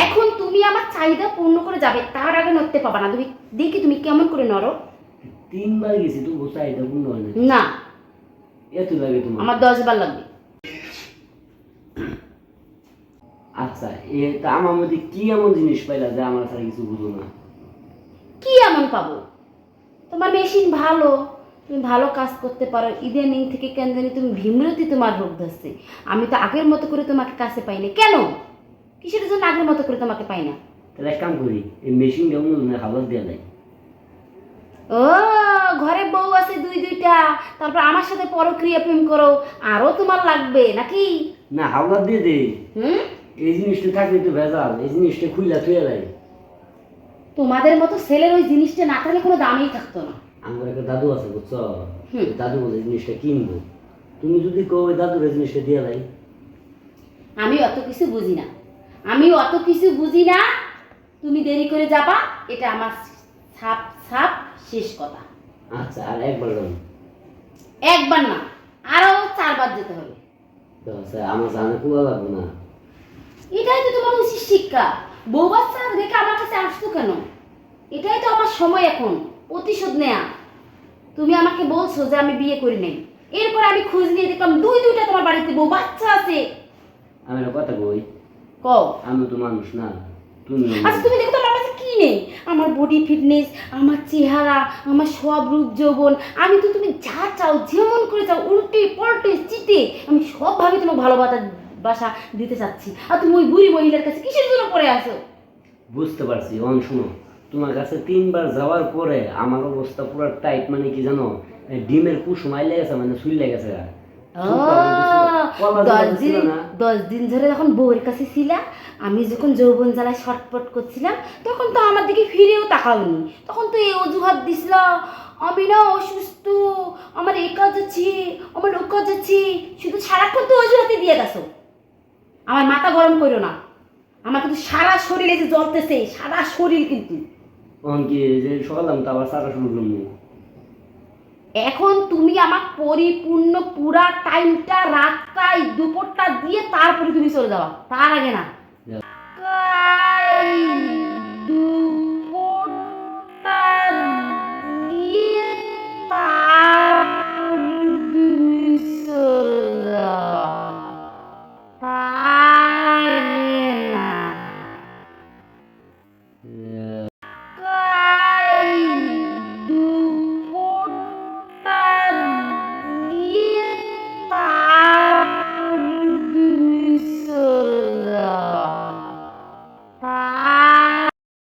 এখন তুমি আমার চাহিদা পূর্ণ করে যাবে, তার আগে নড়তে পাবা না। তুমি দেখি তুমি কেমন করে নড়ো। 3 বার গেছি তো চাহিদা পূর্ণ হয় না। না, এত লাগে তোমার? আমার 10 বার লাগবে। আচ্ছা, তা আমার মধ্যে কি এমন জিনিস পাইলা যে আমার ছাড়া কিছু বুঝো না? কি এমন পাবো? তোমার মেশিন ভালো, তুমি ভালো কাজ করতে পারো। ইদানিং থেকে কেন জানি তুমি ভীমরতি তোমার রোগ ধরছে। আমি তো আগের মতো করে তোমাকে কাছে পাই না। কেন? কিসের জন্য আগের মতো করে তোমাকে পাই না? তাহলে এক কাম করি, এই মেশিন কেমন হাওলাত দিয়ে দেয়। ও, ঘরে বউ আছে 2-2টা, তারপর আমার সাথে পরক্রিয়া প্রেম করো, আরো তোমার লাগবে নাকি? না, হাওলাত দিয়ে দে। হুম, এই জিনিসটা থাকলে তো ভেজাল, এই জিনিসটা খুইলা থুয়ে দেয়। তোমাদের মতো ছেলের ওই জিনিসটা না থাকলে কোনো দামই থাকতো না। আমার একটা দাদু আছে বুঝছো, দাদু বলে এই জিনিসটা কিনবো। তুমি যদি কো ওই দাদুর এই জিনিসটা দিয়ে দেয়। আমি অত কিছু বুঝি না, আমি অত কিছু বুঝি না। তুমি দেরি করে যাবা, এটা আমার ছাপ ছাপ শেষ কথা। আচ্ছা, আর একবার যান। একবার না, আরো 4 বার যেতে হবে। তো আচ্ছা, আমার জানে কুয়া লাগবে না। এটাই তো তোমার উচিত শিক্ষা। বউ বাচ্চা রেখে আমার কাছে আসতো কেন? এটাই তো আমার সময় এখন প্রতিশোধ নেয়া। তুমি আমাকে বলছো যে আমি বিয়ে করি নাই, এরপর আমি খোঁজ নিয়ে দেখলাম 2-2টা তোমার বাড়িতে বউ বাচ্চা আছে। আমি একটা কথা কই, কও। আমি তো মানুষ না, তুমি আচ্ছা, তুমি দেখো তো আমার কাছে কি নেই? আমার বডি ফিটনেস, আমার চেহারা, আমার সব রূপ যৌবন। আমি তো তুমি যা চাও, যেমন করে চাও, উল্টে পাল্টে চিটে আমি সবভাবে তোমাকে ভালোবাসা দিতে চাচ্ছি। আর তুমি ওই বুড়ি মহিলার কাছে কিসের জন্য পড়ে আসো? বুঝতে পারছি। অন শুনো, তোমার কাছে 3 বার যাওয়ার পরে আমার অবস্থা পুরো টাইট, মানে কি জানো, ডিমের কুসুম আইলে গেছে, মানে শুইলে গেছে। 10 দিন ধরে যখন বউয়ের কাছে ছিলাম, আমি যখন যৌবন জ্বালায় ছটপট করছিলাম, তখন তো আমার দিকে ফিরেও তাকাওনি। তখন তো এই অজুহাত দিছিল, আমি না অসুস্থ, আমার এই কাজ আছে, আমার ও কাজ আছে। শুধু সারাক্ষণ তো অজুহাতে দিয়ে গেছো। আমার মাথা গরম করো না। আমার কিন্তু সারা শরীরে যে জ্বলতেছে, সারা শরীর কিন্তু। অন কি যে সকালে আমি তো আবার সারা শুরু করবো। এখন তুমি আমার পরিপূর্ণ পুরা টাইমটা, রাতটাই, দুপুরটা দিয়ে তারপরে তুমি চলে যাওয়া, তার আগে না।